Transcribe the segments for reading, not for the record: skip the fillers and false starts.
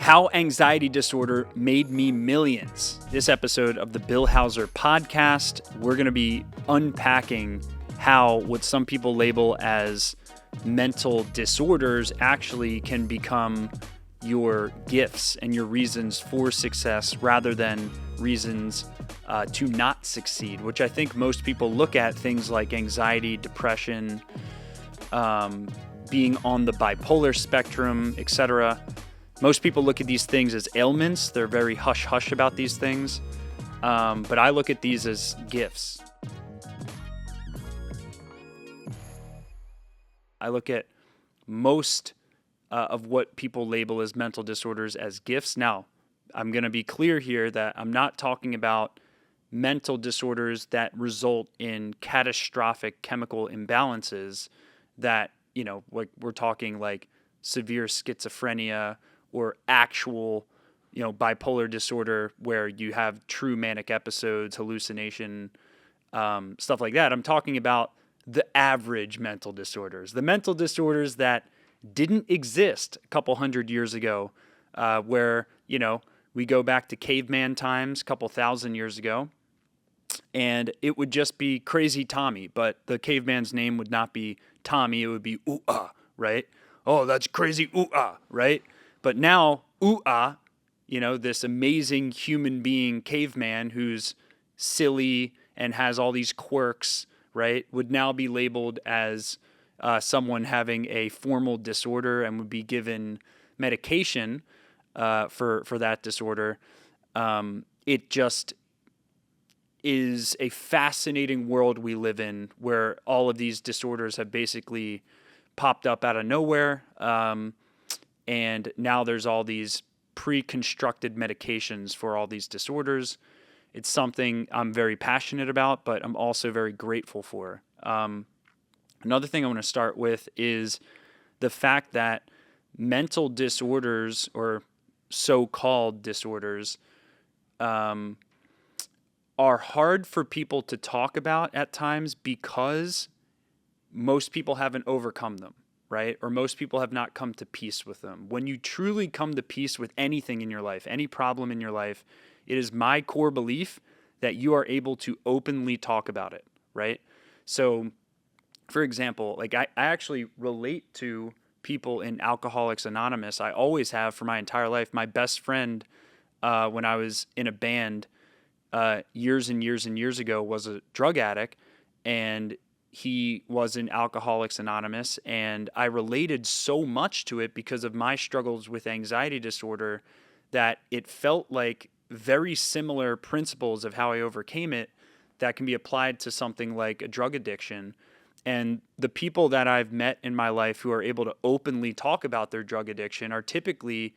How anxiety disorder made me millions. This episode of the Bill Hauser Podcast, we're going to be unpacking how what some people label as mental disorders actually can become your gifts and your reasons for success rather than reasons to not succeed, which I think most people look at things like anxiety, depression, being on the bipolar spectrum, etc. Most people look at these things as ailments. They're very hush-hush about these things. But I look at these as gifts. I look at most of what people label as mental disorders as gifts. Now, I'm going to be clear here that I'm not talking about mental disorders that result in catastrophic chemical imbalances that, we're talking like severe schizophrenia or actual, bipolar disorder where you have true manic episodes, hallucination, stuff like that. I'm talking about the average mental disorders, the mental disorders that didn't exist a couple hundred years ago, where, we go back to caveman times, a couple thousand years ago, and it would just be Crazy Tommy, but the caveman's name would not be Tommy, it would be Ooh-ah, right? Oh, that's crazy Ooh-ah, right? But now, Ooh-ah, this amazing human being caveman who's silly and has all these quirks, right, would now be labeled as someone having a formal disorder and would be given medication for that disorder. It just is a fascinating world we live in where all of these disorders have basically popped up out of nowhere. And now there's all these pre-constructed medications for all these disorders. It's something I'm very passionate about, but I'm also very grateful for. Another thing I want to start with is the fact that mental disorders or so-called disorders are hard for people to talk about at times because most people haven't overcome them, right? Or most people have not come to peace with them. When you truly come to peace with anything in your life, any problem in your life, it is my core belief that you are able to openly talk about it, right? So, for example, I actually relate to people in Alcoholics Anonymous. I always have for my entire life. My best friend, when I was in a band years and years and years ago, was a drug addict, and he was in Alcoholics Anonymous, and I related so much to it because of my struggles with anxiety disorder that it felt like very similar principles of how I overcame it that can be applied to something like a drug addiction. And the people that I've met in my life who are able to openly talk about their drug addiction are typically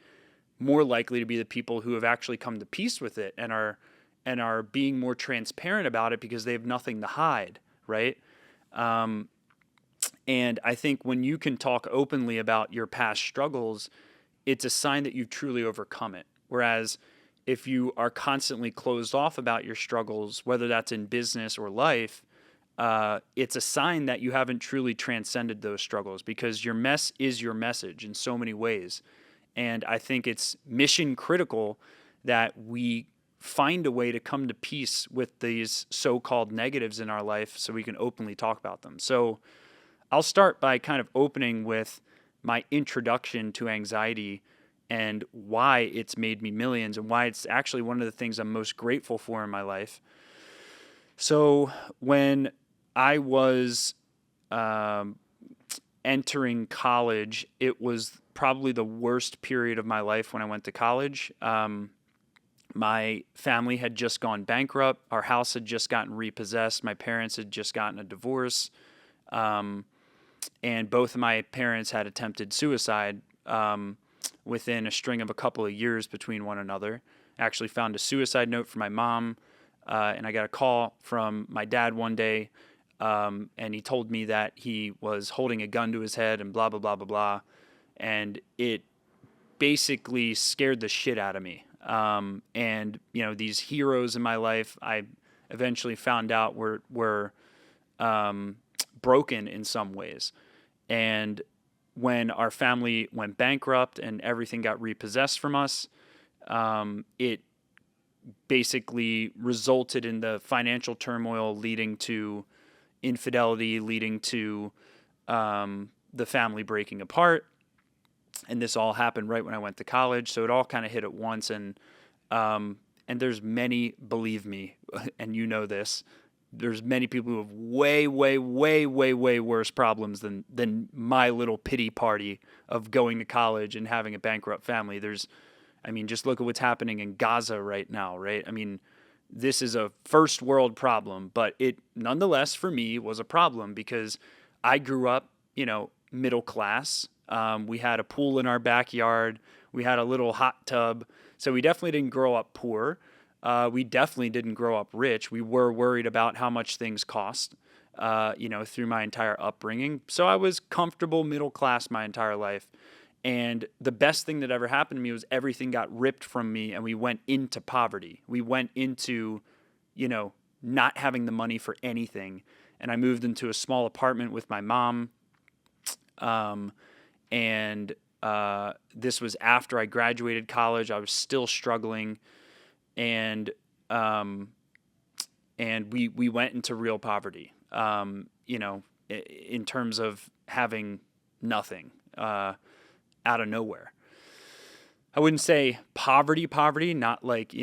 more likely to be the people who have actually come to peace with it and are being more transparent about it because they have nothing to hide, right? And I think when you can talk openly about your past struggles, it's a sign that you've truly overcome it. Whereas if you are constantly closed off about your struggles, whether that's in business or life, it's a sign that you haven't truly transcended those struggles because your mess is your message in so many ways. And I think it's mission critical that we find a way to come to peace with these so-called negatives in our life so we can openly talk about them. So I'll start by kind of opening with my introduction to anxiety and why it's made me millions and why it's actually one of the things I'm most grateful for in my life. So when I was entering college, it was probably the worst period of my life when I went to college. My family had just gone bankrupt. Our house had just gotten repossessed. My parents had just gotten a divorce. And both of my parents had attempted suicide within a string of a couple of years between one another. I actually found a suicide note from my mom, and I got a call from my dad one day, and he told me that he was holding a gun to his head and blah, blah, blah, blah, blah. And it basically scared the shit out of me. And these heroes in my life, I eventually found out were broken in some ways. And when our family went bankrupt and everything got repossessed from us, it basically resulted in the financial turmoil leading to infidelity, leading to the family breaking apart. And this all happened right when I went to college. So it all kind of hit at once. And there's many, believe me, and you know this, there's many people who have way, way, way, way, way worse problems than my little pity party of going to college and having a bankrupt family. Just look at what's happening in Gaza right now, right? I mean, this is a first world problem, but it nonetheless for me was a problem because I grew up, middle class. We had a pool in our backyard. We had a little hot tub. So we definitely didn't grow up poor. We definitely didn't grow up rich. We were worried about how much things cost, through my entire upbringing. So I was comfortable middle class my entire life. And the best thing that ever happened to me was everything got ripped from me and we went into poverty. We went into, not having the money for anything. And I moved into a small apartment with my mom. And this was after I graduated college. I was still struggling. And we went into real poverty, in terms of having nothing, out of nowhere. I wouldn't say poverty, not like,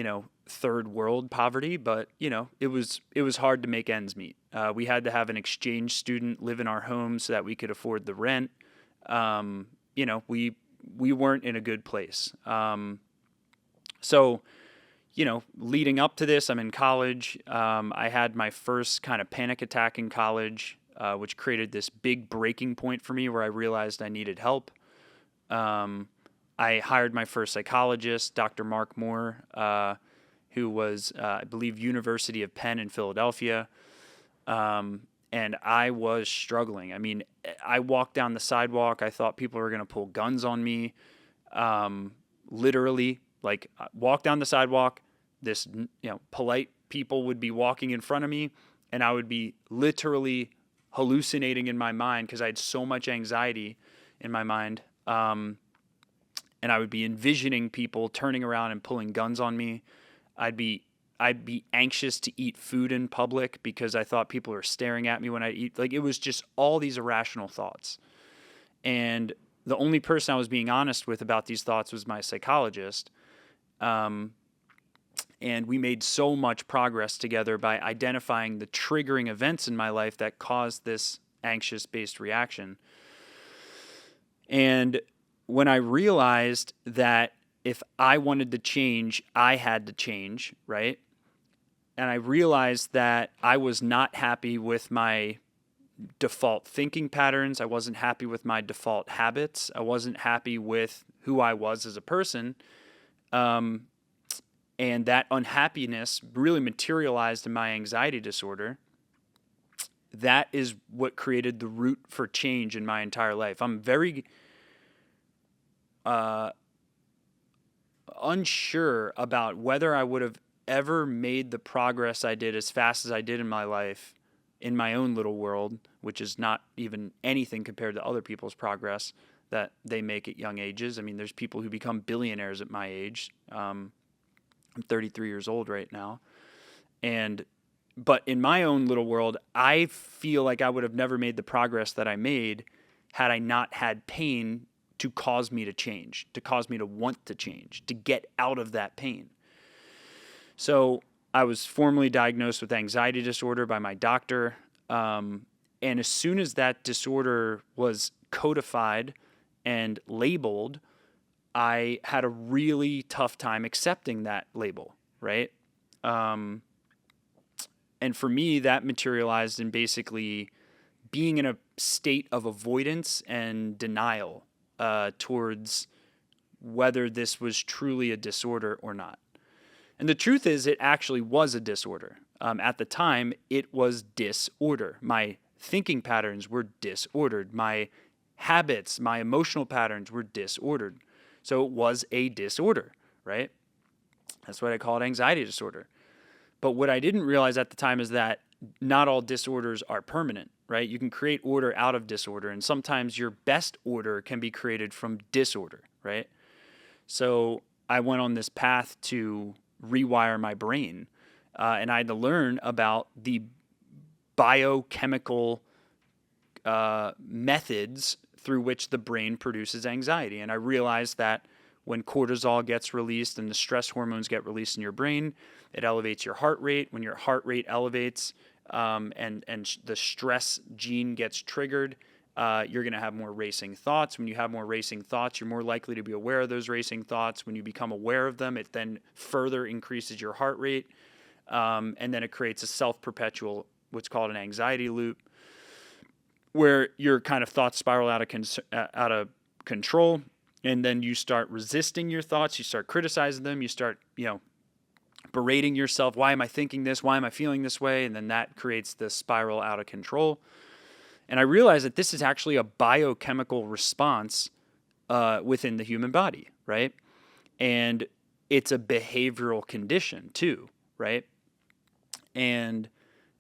third world poverty, but, it was hard to make ends meet. We had to have an exchange student live in our home so that we could afford the rent. We weren't in a good place. So, leading up to this, I'm in college. I had my first kind of panic attack in college, which created this big breaking point for me where I realized I needed help. I hired my first psychologist, Dr. Mark Moore, who was, I believe, University of Penn in Philadelphia. And I was struggling. I mean, I walked down the sidewalk. I thought people were going to pull guns on me. Literally, like, walk down the sidewalk. This, polite people would be walking in front of me, and I would be literally hallucinating in my mind because I had so much anxiety in my mind. And I would be envisioning people turning around and pulling guns on me. I'd be anxious to eat food in public because I thought people were staring at me when I eat. Like, it was just all these irrational thoughts. And the only person I was being honest with about these thoughts was my psychologist. And we made so much progress together by identifying the triggering events in my life that caused this anxious-based reaction. And when I realized that if I wanted to change, I had to change, right? And I realized that I was not happy with my default thinking patterns. I wasn't happy with my default habits. I wasn't happy with who I was as a person. And that unhappiness really materialized in my anxiety disorder. That is what created the root for change in my entire life. I'm very unsure about whether I would have ever made the progress I did as fast as I did in my life in my own little world, which is not even anything compared to other people's progress that they make at young ages. I mean, there's people who become billionaires at my age. I'm 33 years old right now. But in my own little world, I feel like I would have never made the progress that I made had I not had pain to cause me to change, to cause me to want to change, to get out of that pain. So I was formally diagnosed with anxiety disorder by my doctor. And as soon as that disorder was codified and labeled, I had a really tough time accepting that label, right? And for me, that materialized in basically being in a state of avoidance and denial towards whether this was truly a disorder or not. And the truth is, it actually was a disorder. At the time, it was disorder. My thinking patterns were disordered. My habits, my emotional patterns were disordered. So it was a disorder, right? That's what I call it, anxiety disorder. But what I didn't realize at the time is that not all disorders are permanent, right? You can create order out of disorder, and sometimes your best order can be created from disorder, right? So I went on this path to rewire my brain, and I had to learn about the biochemical methods through which the brain produces anxiety. And I realized that when cortisol gets released and the stress hormones get released in your brain, it elevates your heart rate. When your heart rate elevates and the stress gene gets triggered, you're going to have more racing thoughts. When you have more racing thoughts, you're more likely to be aware of those racing thoughts. When you become aware of them, it then further increases your heart rate. And then it creates a self-perpetual, what's called an anxiety loop, where your kind of thoughts spiral out of control. And then you start resisting your thoughts. You start criticizing them. You start, berating yourself. Why am I thinking this? Why am I feeling this way? And then that creates the spiral out of control. And I realized that this is actually a biochemical response within the human body, right? And it's a behavioral condition too, right? And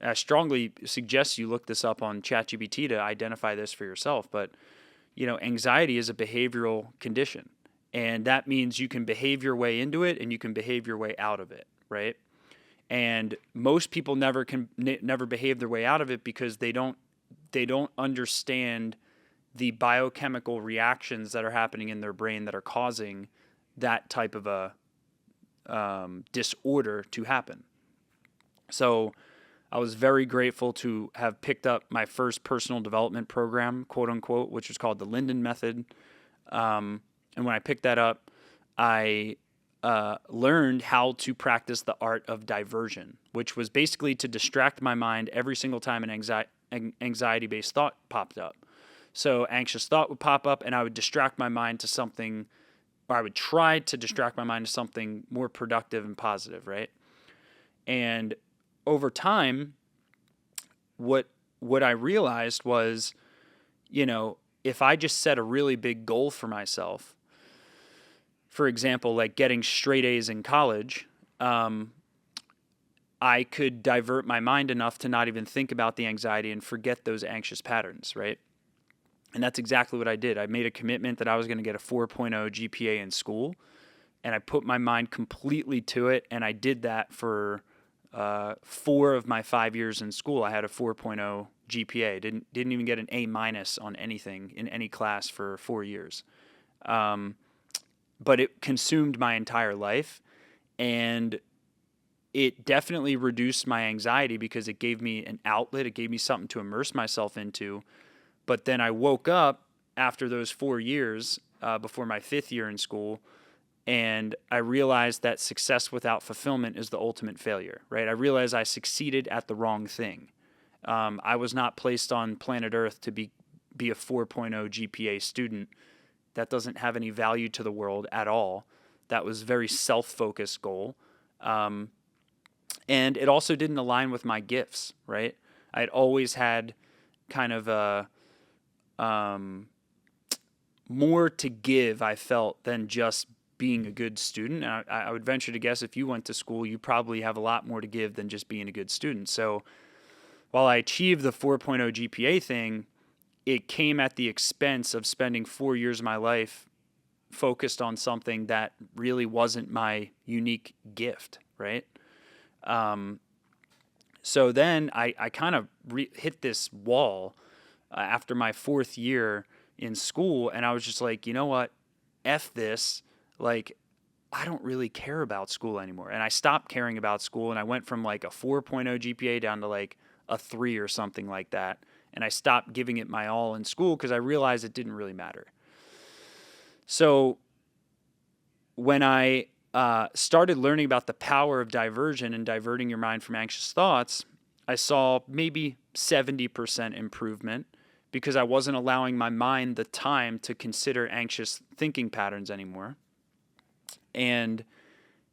I strongly suggest you look this up on ChatGPT to identify this for yourself. But, anxiety is a behavioral condition. And that means you can behave your way into it and you can behave your way out of it, right? And most people never behave their way out of it because they don't understand the biochemical reactions that are happening in their brain that are causing that type of a disorder to happen. So I was very grateful to have picked up my first personal development program, quote unquote, which was called the Linden Method. And when I picked that up, I learned how to practice the art of diversion, which was basically to distract my mind every single time an anxiety-based thought popped up. So anxious thought would pop up, and I would distract my mind to something, or I would try to distract my mind to something more productive and positive, right? And over time, what I realized was, if I just set a really big goal for myself, for example, like getting straight A's in college, I could divert my mind enough to not even think about the anxiety and forget those anxious patterns, right? And that's exactly what I did. I made a commitment that I was going to get a 4.0 GPA in school, and I put my mind completely to it, and I did that for 4 of my 5 years in school. I had a 4.0 GPA. Didn't even get an A- on anything in any class for 4 years. But it consumed my entire life, and it definitely reduced my anxiety because it gave me an outlet. It gave me something to immerse myself into. But then I woke up after those 4 years, before my 5th year in school, and I realized that success without fulfillment is the ultimate failure, right? I realized I succeeded at the wrong thing. I was not placed on planet Earth to be a 4.0 GPA student. That doesn't have any value to the world at all. That was a very self-focused goal. And it also didn't align with my gifts, right? I'd always had kind of a more to give, I felt, than just being a good student. And I would venture to guess if you went to school, you probably have a lot more to give than just being a good student. So while I achieved the 4.0 GPA thing, it came at the expense of spending 4 years of my life focused on something that really wasn't my unique gift, right? So then I kind of hit this wall after my 4th year in school, and I was just like, you know what? F this. Like, I don't really care about school anymore. And I stopped caring about school, and I went from like a 4.0 GPA down to like a 3 or something like that. And I stopped giving it my all in school because I realized it didn't really matter. So when I started learning about the power of diversion and diverting your mind from anxious thoughts, I saw maybe 70% improvement because I wasn't allowing my mind the time to consider anxious thinking patterns anymore. And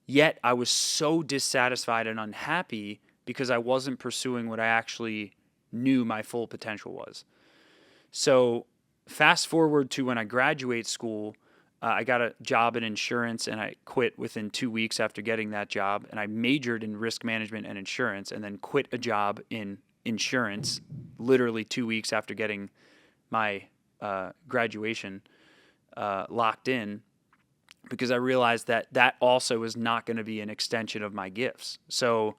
yet I was so dissatisfied and unhappy because I wasn't pursuing what I actually knew my full potential was. So fast forward to when I graduate school, I got a job in insurance and I quit within 2 weeks after getting that job. And I majored in risk management and insurance and then quit a job in insurance literally 2 weeks after getting my graduation locked in, because I realized that that also is not going to be an extension of my gifts. So,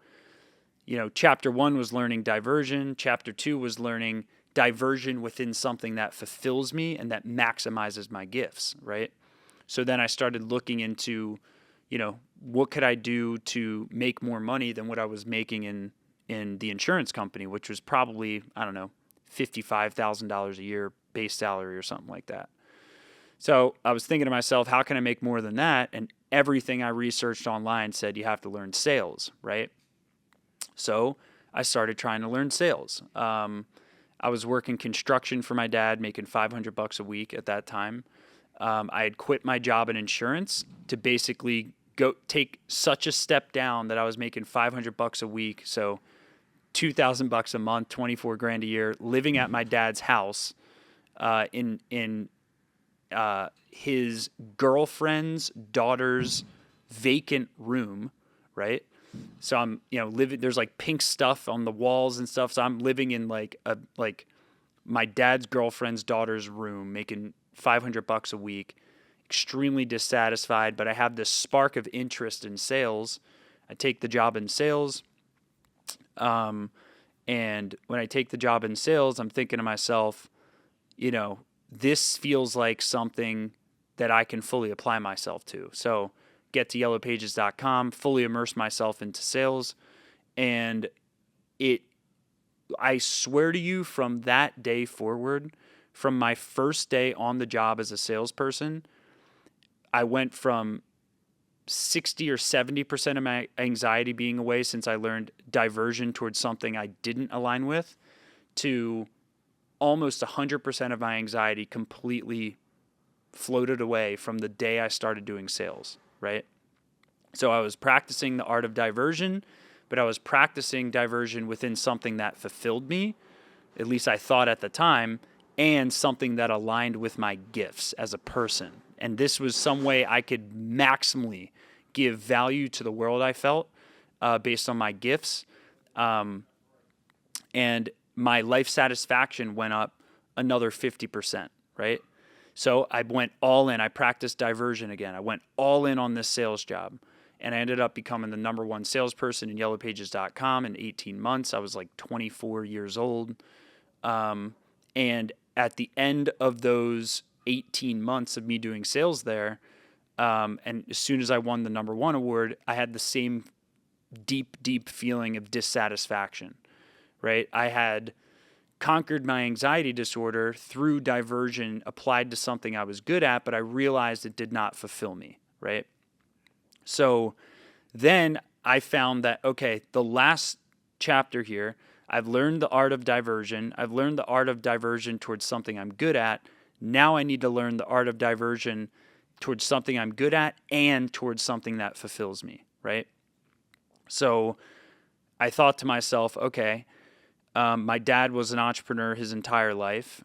chapter 1 was learning diversion. Chapter 2 was learning diversion within something that fulfills me and that maximizes my gifts, right? So then I started looking into, what could I do to make more money than what I was making in the insurance company, which was probably, I don't know, $55,000 a year base salary or something like that. So I was thinking to myself, how can I make more than that? And everything I researched online said you have to learn sales, right? So I started trying to learn sales. I was working construction for my dad, making $500 a week at that time. I had quit my job in insurance to basically go take such a step down that I was making $500 a week. So $2,000 a month, 24 grand a year, living at my dad's house, in his girlfriend's daughter's vacant room, right? So I'm, living, there's like pink stuff on the walls and stuff. So I'm living in like my dad's girlfriend's daughter's room, making $500 a week, extremely dissatisfied, but I have this spark of interest in sales. I take the job in sales. And when I take the job in sales, I'm thinking to myself, this feels like something that I can fully apply myself to. So get to yellowpages.com, fully immerse myself into sales. And I swear to you, from that day forward, from my first day on the job as a salesperson, I went from 60 or 70% of my anxiety being away since I learned diversion towards something I didn't align with, to almost 100% of my anxiety completely floated away from the day I started doing sales, right? So I was practicing the art of diversion, but I was practicing diversion within something that fulfilled me, at least I thought at the time, and something that aligned with my gifts as a person. And this was some way I could maximally give value to the world, I felt, based on my gifts. And my life satisfaction went up another 50%, right? So I went all in. I practiced diversion again. I went all in on this sales job. And I ended up becoming the number one salesperson in yellowpages.com in 18 months. I was like 24 years old. And at the end of those 18 months of me doing sales there, and as soon as I won the number one award, I had the same deep, deep feeling of dissatisfaction, right? I had conquered my anxiety disorder through diversion applied to something I was good at, but I realized it did not fulfill me, right? So then I found that, okay, the last chapter here, I've learned the art of diversion. I've learned the art of diversion towards something I'm good at. Now I need to learn the art of diversion towards something I'm good at and towards something that fulfills me, right? So I thought to myself, okay, my dad was an entrepreneur his entire life.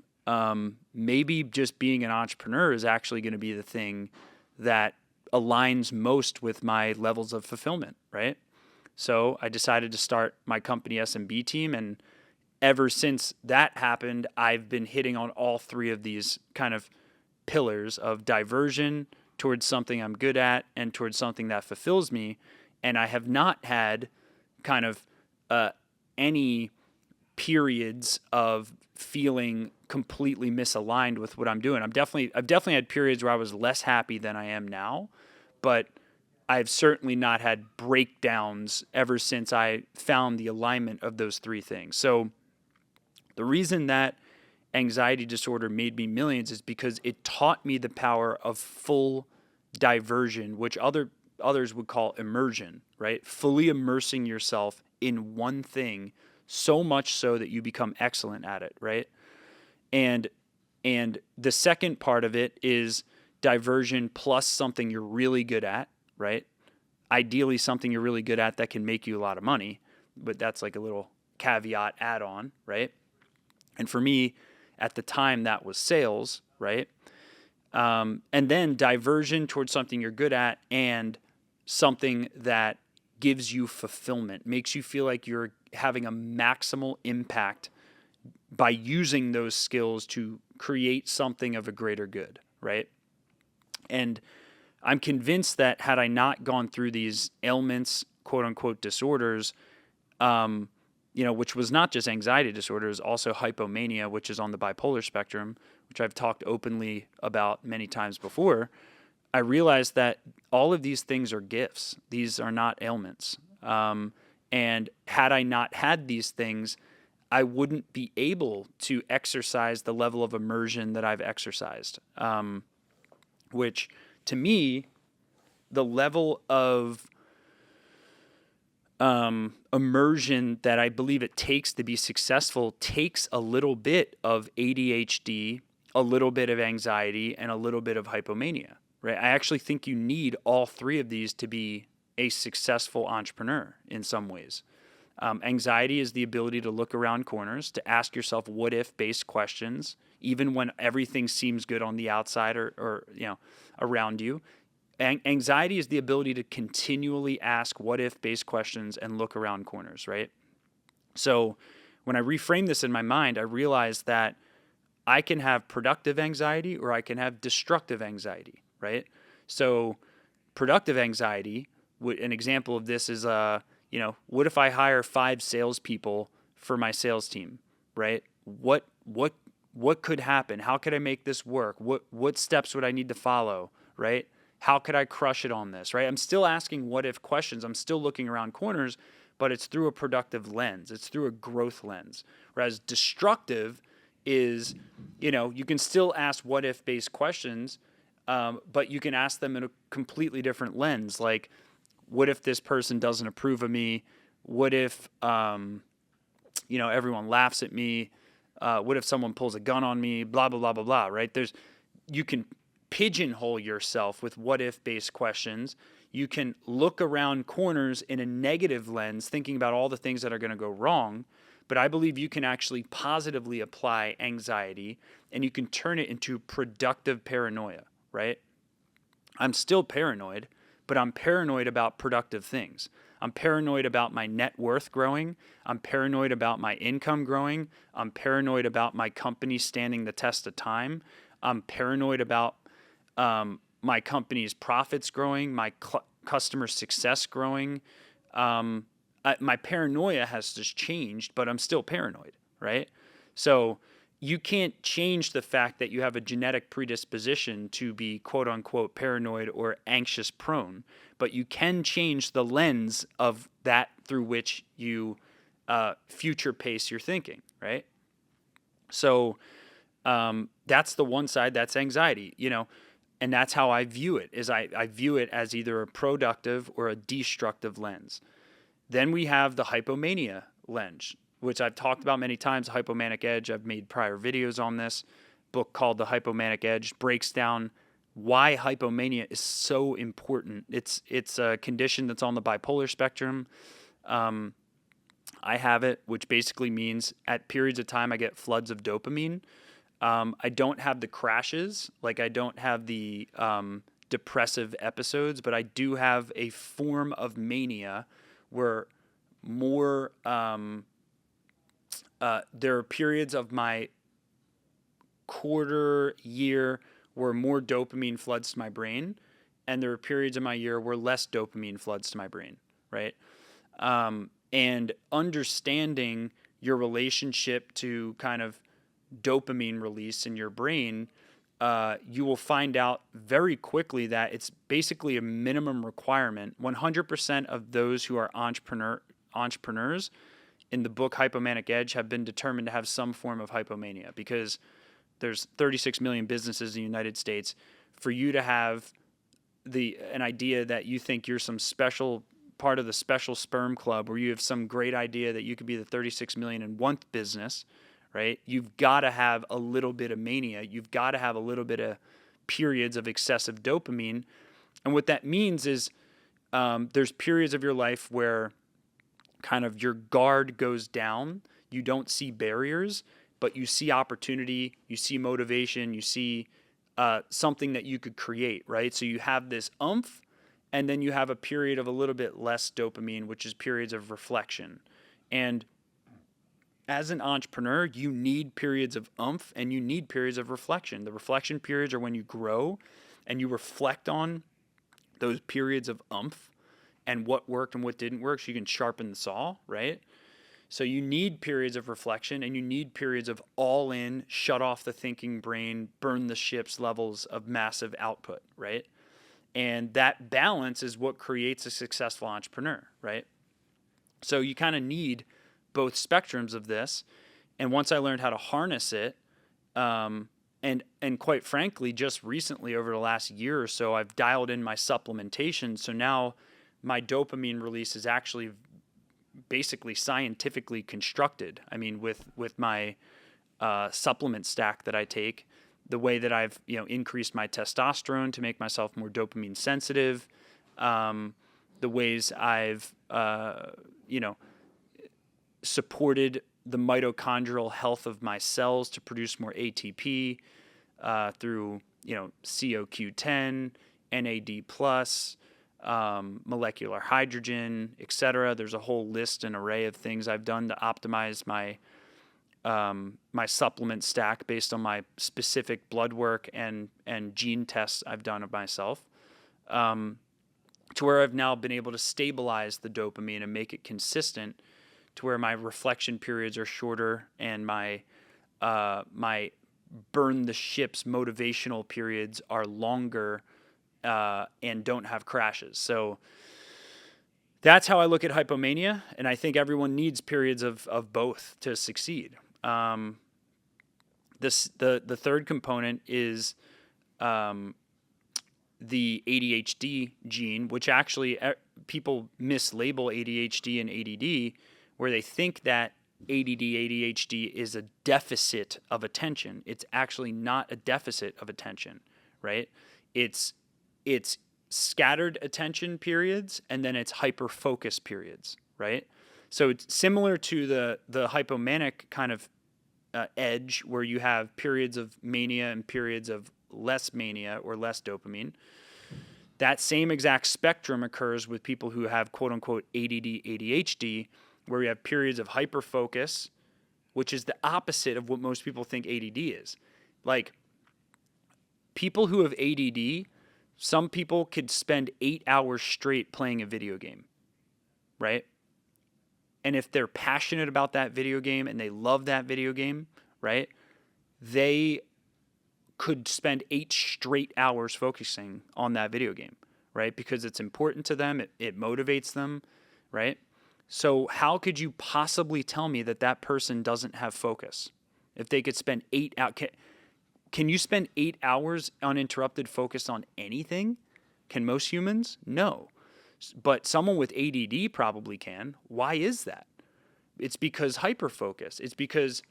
Maybe just being an entrepreneur is actually going to be the thing that aligns most with my levels of fulfillment, right? So I decided to start my company SMB team, and ever since that happened, I've been hitting on all three of these kind of pillars of diversion towards something I'm good at and towards something that fulfills me. And I have not had kind of any periods of feeling completely misaligned with what I'm doing. I've definitely had periods where I was less happy than I am now, but I've certainly not had breakdowns ever since I found the alignment of those three things. So the reason that anxiety disorder made me millions is because it taught me the power of full diversion, which others would call immersion, right? Fully immersing yourself in one thing, so much so that you become excellent at it, right? And the second part of it is diversion plus something you're really good at, right? Ideally something you're really good at that can make you a lot of money, but that's like a little caveat add-on, right? And for me, at the time, that was sales, right? And then diversion towards something you're good at and something that gives you fulfillment, makes you feel like you're having a maximal impact by using those skills to create something of a greater good, right? And I'm convinced that had I not gone through these ailments, quote unquote, disorders, which was not just anxiety disorders, also hypomania, which is on the bipolar spectrum, which I've talked openly about many times before, I realized that all of these things are gifts. These are not ailments. And had I not had these things, I wouldn't be able to exercise the level of immersion that I've exercised, which to me, the level of immersion that I believe it takes to be successful takes a little bit of ADHD, a little bit of anxiety, and a little bit of hypomania, right? I actually think you need all three of these to be a successful entrepreneur in some ways. Anxiety is the ability to look around corners, to ask yourself what if based questions, even when everything seems good on the outside or around you. Anxiety is the ability to continually ask what if based questions and look around corners, right? So when I reframe this in my mind, I realized that I can have productive anxiety or I can have destructive anxiety, right? So productive anxiety, an example of this is, what if I hire 5 salespeople for my sales team, right? What could happen? How could I make this work? What steps would I need to follow, right? How could I crush it on this, right? I'm still asking what if questions. I'm still looking around corners, but it's through a productive lens. It's through a growth lens. Whereas destructive is, you can still ask what if based questions, but you can ask them in a completely different lens. Like, what if this person doesn't approve of me? What if, everyone laughs at me? What if someone pulls a gun on me? Blah, blah, blah, blah, blah, right? You can pigeonhole yourself with what if based questions. You can look around corners in a negative lens, thinking about all the things that are going to go wrong. But I believe you can actually positively apply anxiety and you can turn it into productive paranoia, right? I'm still paranoid, but I'm paranoid about productive things. I'm paranoid about my net worth growing. I'm paranoid about my income growing. I'm paranoid about my company standing the test of time. I'm paranoid about my company's profits growing, my customer success growing. My paranoia has just changed, but I'm still paranoid, right? So you can't change the fact that you have a genetic predisposition to be quote unquote paranoid or anxious prone, but you can change the lens of that through which you future pace your thinking, right? So that's the one side, that's anxiety, and that's how I view it, is I view it as either a productive or a destructive lens. Then we have the hypomania lens, which I've talked about many times, the hypomanic edge. I've made prior videos on this. Book called The Hypomanic Edge breaks down why hypomania is so important. It's a condition that's on the bipolar spectrum. I have it, which basically means at periods of time I get floods of dopamine. I don't have the crashes, like I don't have the depressive episodes, but I do have a form of mania where more there are periods of my quarter year where more dopamine floods to my brain, and there are periods of my year where less dopamine floods to my brain, right? And understanding your relationship to kind of dopamine release in your brain, you will find out very quickly that it's basically a minimum requirement. 100% of those who are entrepreneurs in the book Hypomanic Edge have been determined to have some form of hypomania, because there's 36 million businesses in the United States. For you to have an idea that you think you're some special part of the special sperm club, where you have some great idea that you could be the 36 million and one business, right? You've got to have a little bit of mania. You've got to have a little bit of periods of excessive dopamine. And what that means is there's periods of your life where kind of your guard goes down. You don't see barriers, but you see opportunity, you see motivation, you see something that you could create, right? So you have this oomph, and then you have a period of a little bit less dopamine, which is periods of reflection. And as an entrepreneur, you need periods of oomph and you need periods of reflection. The reflection periods are when you grow and you reflect on those periods of oomph and what worked and what didn't work so you can sharpen the saw, right? So you need periods of reflection and you need periods of all in, shut off the thinking brain, burn the ships levels of massive output, right? And that balance is what creates a successful entrepreneur, right? So you kind of need both spectrums of this. And once I learned how to harness it, and quite frankly, just recently over the last year or so, I've dialed in my supplementation. So now my dopamine release is actually basically scientifically constructed. I mean, with my supplement stack that I take, the way that I've increased my testosterone to make myself more dopamine sensitive, the ways I've supported the mitochondrial health of my cells to produce more ATP through CoQ10, NAD+, molecular hydrogen, etc. There's a whole list and array of things I've done to optimize my my supplement stack based on my specific blood work and gene tests I've done of myself, to where I've now been able to stabilize the dopamine and make it consistent to where my reflection periods are shorter and my burn the ships motivational periods are longer and don't have crashes. So that's how I look at hypomania, and I think everyone needs periods of both to succeed. The third component is the ADHD gene, which actually people mislabel ADHD and ADD, where they think that ADD, ADHD is a deficit of attention. It's actually not a deficit of attention, right? It's scattered attention periods and then it's hyper-focus periods, right? So it's similar to the hypomanic kind of edge where you have periods of mania and periods of less mania or less dopamine. That same exact spectrum occurs with people who have quote-unquote ADD, ADHD, where you have periods of hyper-focus, which is the opposite of what most people think ADD is. Like, people who have ADD, some people could spend 8 hours straight playing a video game, right? And if they're passionate about that video game and they love that video game, right, they could spend 8 straight hours focusing on that video game, right? Because it's important to them. It motivates them, right? So how could you possibly tell me that that person doesn't have focus? If they could spend 8 hours, can you spend 8 hours uninterrupted focused on anything? Can most humans? No. But someone with ADD probably can. Why is that? It's because hyperfocus. It's because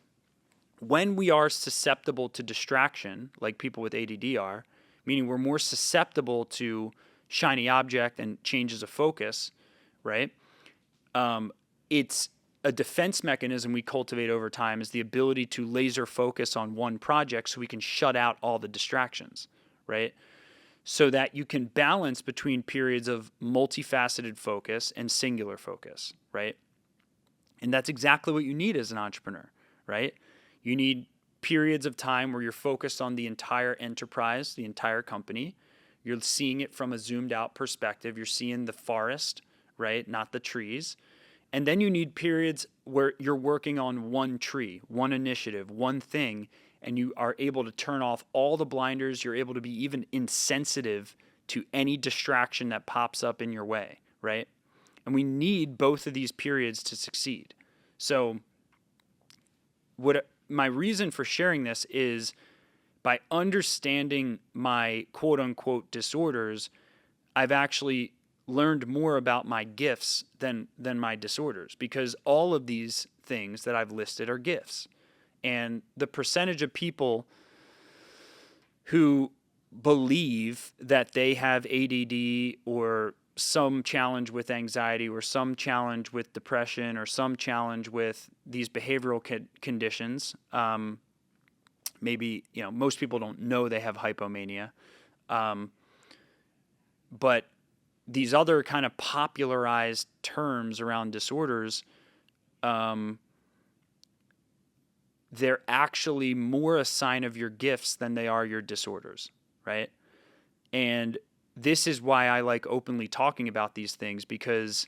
when we are susceptible to distraction, like people with ADD are, meaning we're more susceptible to shiny object and changes of focus, right? It's a defense mechanism we cultivate over time is the ability to laser focus on one project so we can shut out all the distractions, right? So that you can balance between periods of multifaceted focus and singular focus, right? And that's exactly what you need as an entrepreneur, right? You need periods of time where you're focused on the entire enterprise, the entire company. You're seeing it from a zoomed out perspective. You're seeing the forest, right? Not the trees. And then you need periods where you're working on one tree, one initiative, one thing, and you are able to turn off all the blinders. You're able to be even insensitive to any distraction that pops up in your way, right? And we need both of these periods to succeed. So my reason for sharing this is by understanding my quote-unquote disorders, I've actually learned more about my gifts than my disorders, because all of these things that I've listed are gifts. And the percentage of people who believe that they have ADD or some challenge with anxiety or some challenge with depression or some challenge with these behavioral conditions maybe, most people don't know they have hypomania. But these other kind of popularized terms around disorders, they're actually more a sign of your gifts than they are your disorders, right? And this is why I like openly talking about these things, because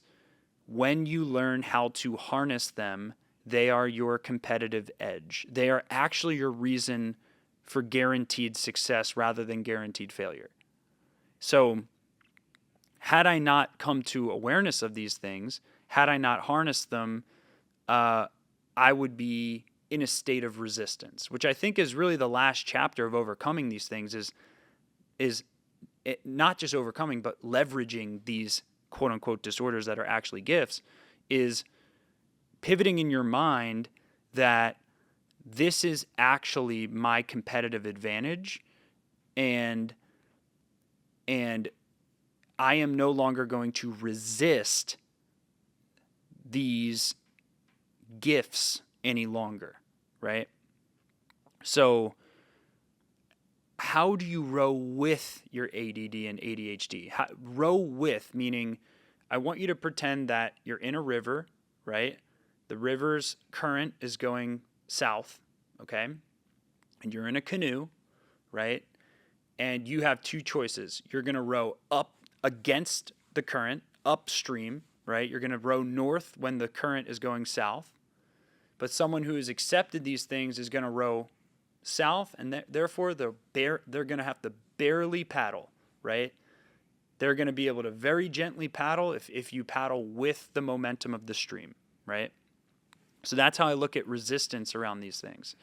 when you learn how to harness them, they are your competitive edge. They are actually your reason for guaranteed success rather than guaranteed failure. So had I not come to awareness of these things, had I not harnessed them, I would be in a state of resistance, which I think is really the last chapter of overcoming these things, is it not just overcoming, but leveraging these quote unquote disorders that are actually gifts, is pivoting in your mind that this is actually my competitive advantage, and I am no longer going to resist these gifts any longer, right? So how do you row with your ADD and ADHD? Row with, meaning I want you to pretend that you're in a river, right? The river's current is going south, okay? And you're in a canoe, right? And you have two choices. You're going to row up against the current, upstream, right? You're going to row north when the current is going south. But someone who has accepted these things is going to row south, and therefore they're going to have to barely paddle, right? They're going to be able to very gently paddle if you paddle with the momentum of the stream, right? So that's how I look at resistance around these things.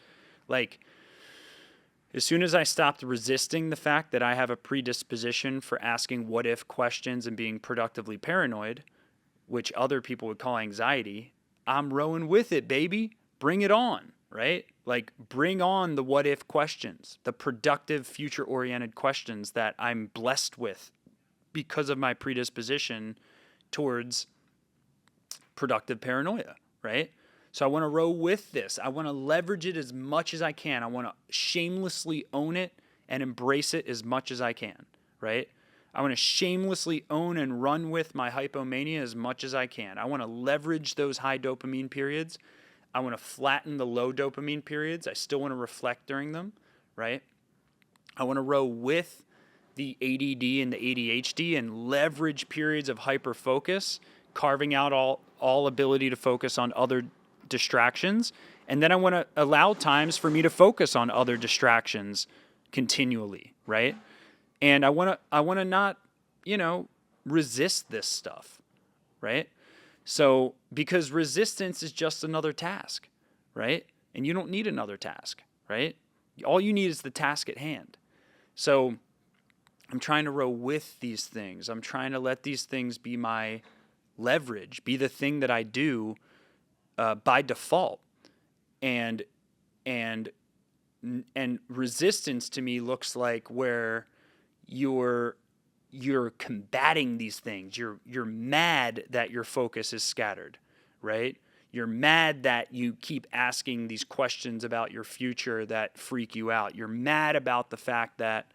Like, as soon as I stopped resisting the fact that I have a predisposition for asking what if questions and being productively paranoid, which other people would call anxiety, I'm rowing with it, baby. Bring it on, right? Like, bring on the what if questions, the productive future oriented questions that I'm blessed with because of my predisposition towards productive paranoia, right? So I want to row with this. I want to leverage it as much as I can. I want to shamelessly own it and embrace it as much as I can, right? I want to shamelessly own and run with my hypomania as much as I can. I want to leverage those high dopamine periods. I want to flatten the low dopamine periods. I still want to reflect during them, right? I want to row with the ADD and the ADHD and leverage periods of hyperfocus, carving out all ability to focus on other distractions. And then I want to allow times for me to focus on other distractions continually, right? And I want to not, resist this stuff, right? So, because resistance is just another task, right? And you don't need another task, right? All you need is the task at hand. So I'm trying to row with these things. I'm trying to let these things be my leverage, be the thing that I do by default. And resistance to me looks like where you're combating these things. You're mad that your focus is scattered, right? You're mad that you keep asking these questions about your future that freak you out. You're mad about the fact that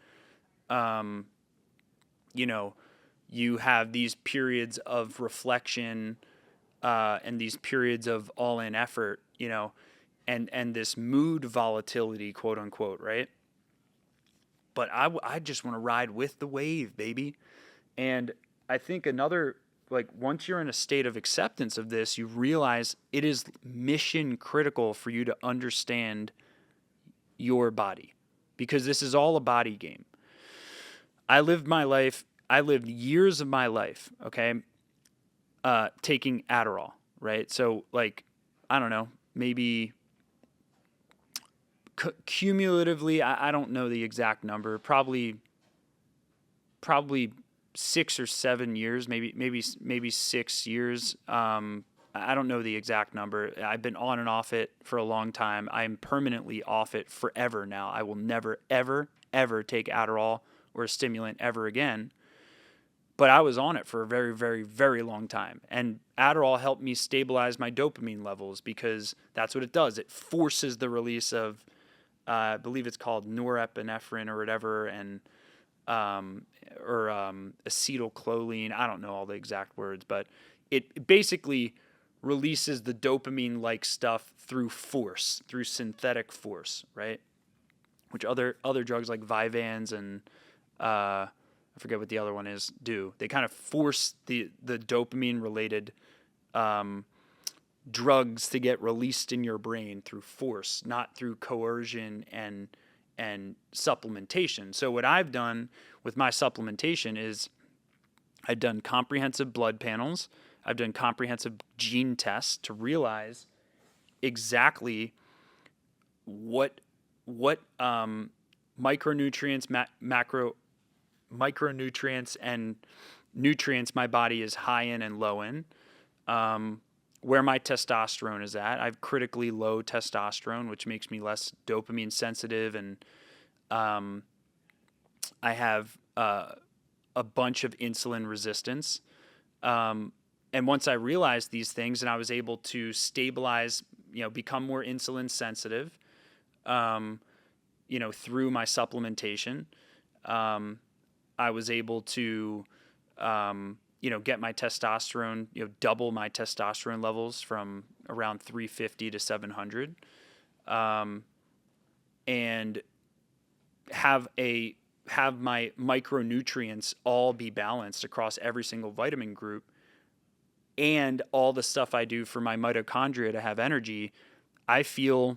you have these periods of reflection and these periods of all-in effort, and this mood volatility, quote unquote, right? But I just want to ride with the wave, baby. And I think once you're in a state of acceptance of this, you realize it is mission critical for you to understand your body, because this is all a body game. I lived years of my life, okay, taking Adderall, right? So, I don't know, maybe cumulatively, I don't know the exact number, probably 6 or 7 years, maybe 6 years. I don't know the exact number. I've been on and off it for a long time. I'm permanently off it forever now. I will never, ever, ever take Adderall or a stimulant ever again. But I was on it for a very, very, very long time. And Adderall helped me stabilize my dopamine levels, because that's what it does. It forces the release of I believe it's called norepinephrine or whatever, and acetylcholine. I don't know all the exact words, but it basically releases the dopamine-like stuff through force, through synthetic force, right? Which other drugs like Vyvanse and I forget what the other one is do. They kind of force the dopamine-related drugs to get released in your brain through force, not through coercion and supplementation. So what I've done with my supplementation is I've done comprehensive blood panels. I've done comprehensive gene tests to realize exactly what micronutrients, micronutrients and nutrients my body is high in and low in. Where my testosterone is at. I have critically low testosterone, which makes me less dopamine sensitive, and I have a bunch of insulin resistance. And once I realized these things and I was able to stabilize, become more insulin sensitive, through my supplementation, I was able to, get my testosterone, double my testosterone levels from around 350 to 700, and have my micronutrients all be balanced across every single vitamin group, and all the stuff I do for my mitochondria to have energy. I feel,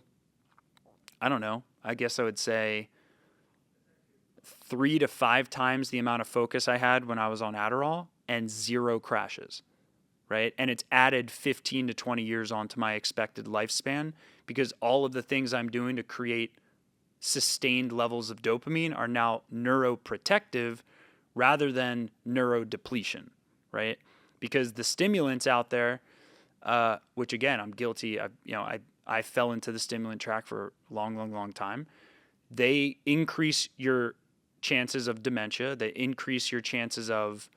I don't know, I guess I would say 3 to 5 times the amount of focus I had when I was on Adderall, and 0 crashes, right? And it's added 15 to 20 years onto my expected lifespan, because all of the things I'm doing to create sustained levels of dopamine are now neuroprotective rather than neurodepletion, right? Because the stimulants out there, which again, I'm guilty, I fell into the stimulant track for a long time. They increase your chances of dementia. They increase your chances of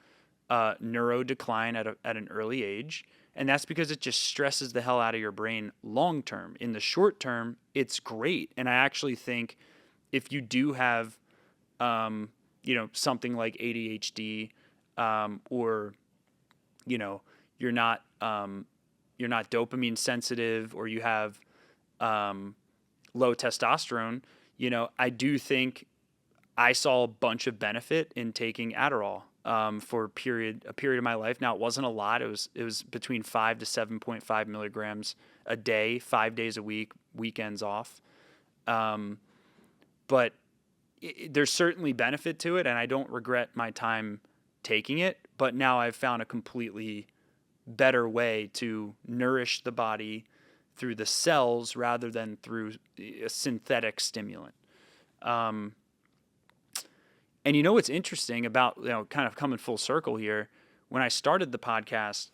neuro decline at an early age. And that's because it just stresses the hell out of your brain long term. In the short term, it's great. And I actually think if you do have, something like ADHD, or, you're not dopamine sensitive, or you have low testosterone, I do think I saw a bunch of benefit in taking Adderall for a period of my life. Now, it wasn't a lot. It was between 5 to 7.5 milligrams a day, 5 days a week, weekends off. But there's certainly benefit to it, and I don't regret my time taking it. But now I've found a completely better way to nourish the body through the cells rather than through a synthetic stimulant. And what's interesting about, kind of coming full circle here, when I started the podcast,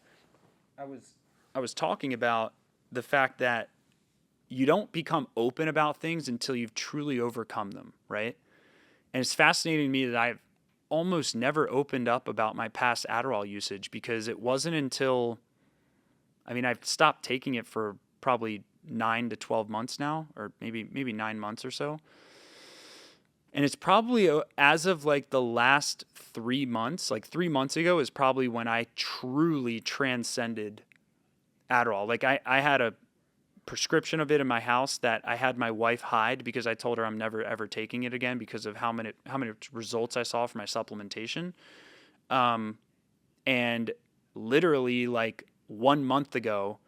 I was talking about the fact that you don't become open about things until you've truly overcome them, right? And it's fascinating to me that I've almost never opened up about my past Adderall usage, because it wasn't until, I've stopped taking it for probably 9 to 12 months now, or maybe 9 months or so. And it's probably as of like the last 3 months, like 3 months ago is probably when I truly transcended Adderall. Like I had a prescription of it in my house that I had my wife hide, because I told her I'm never ever taking it again because of how many results I saw from my supplementation. And literally like 1 month ago,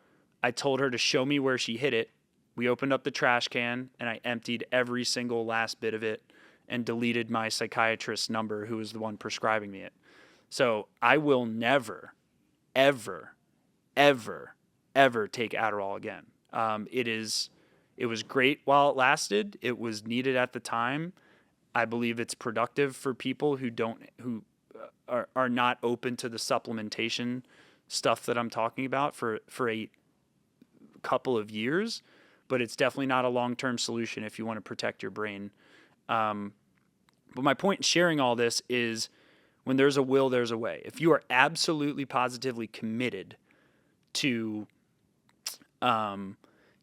I told her to show me where she hid it. We opened up the trash can and I emptied every single last bit of it and deleted my psychiatrist's number, who was the one prescribing me it. So I will never, ever, ever, ever take Adderall again. It was great while it lasted. It was needed at the time. I believe it's productive for people who are not open to the supplementation stuff that I'm talking about for a couple of years, but it's definitely not a long-term solution if you want to protect your brain. But my point in sharing all this is, when there's a will, there's a way. If you are absolutely positively committed to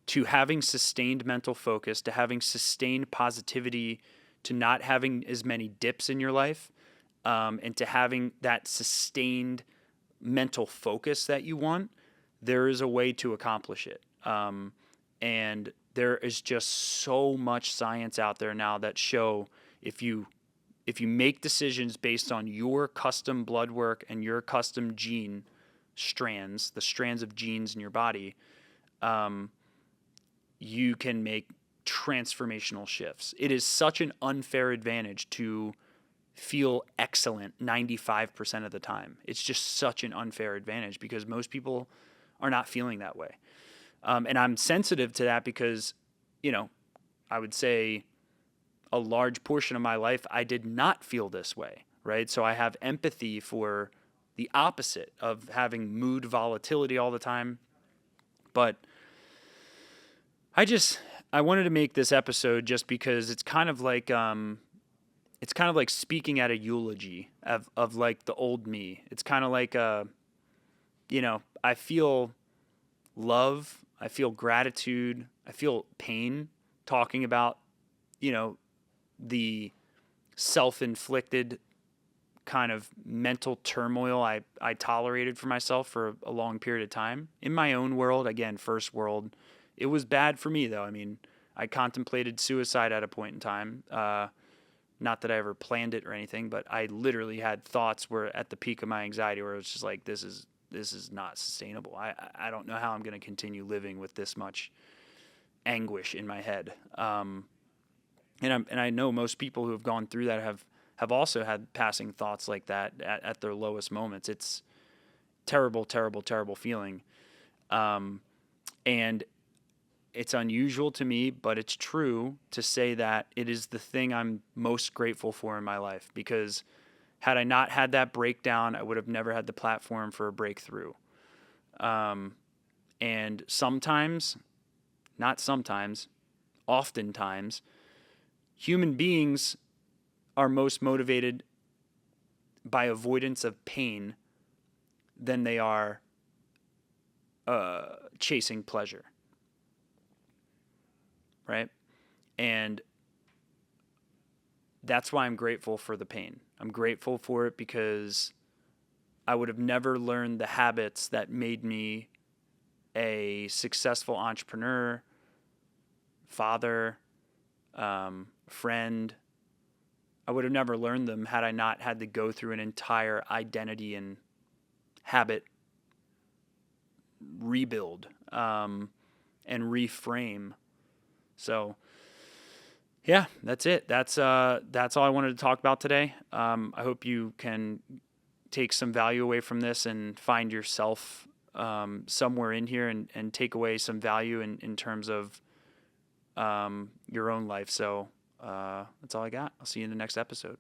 to having sustained mental focus, to having sustained positivity, to not having as many dips in your life, and to having that sustained mental focus that you want, there is a way to accomplish it. And there is just so much science out there now that show if you make decisions based on your custom blood work and your custom gene strands, the strands of genes in your body, you can make transformational shifts. It is such an unfair advantage to feel excellent 95% of the time. It's just such an unfair advantage because most people are not feeling that way. And I'm sensitive to that because, I would say a large portion of my life, I did not feel this way, right? So I have empathy for the opposite of having mood volatility all the time. But I wanted to make this episode just because it's kind of like speaking at a eulogy of like the old me. It's kind of like I feel love, I feel gratitude, I feel pain talking about, the self-inflicted kind of mental turmoil I tolerated for myself for a long period of time. In my own world, again, first world, it was bad for me though. I mean, I contemplated suicide at a point in time. Not that I ever planned it or anything, but I literally had thoughts where at the peak of my anxiety where it was just like, this is not sustainable. I don't know how I'm going to continue living with this much anguish in my head. And I know most people who have gone through that have also had passing thoughts like that at their lowest moments. It's terrible, terrible, terrible feeling. And it's unusual to me, but it's true to say that it is the thing I'm most grateful for in my life, because had I not had that breakdown, I would have never had the platform for a breakthrough. And oftentimes, human beings are most motivated by avoidance of pain than they are chasing pleasure. Right? And that's why I'm grateful for the pain. I'm grateful for it because I would have never learned the habits that made me a successful entrepreneur, father, friend. I would have never learned them had I not had to go through an entire identity and habit rebuild and reframe. So, yeah, that's it. That's all I wanted to talk about today. I hope you can take some value away from this and find yourself somewhere in here and take away some value in terms of your own life. So that's all I got. I'll see you in the next episode.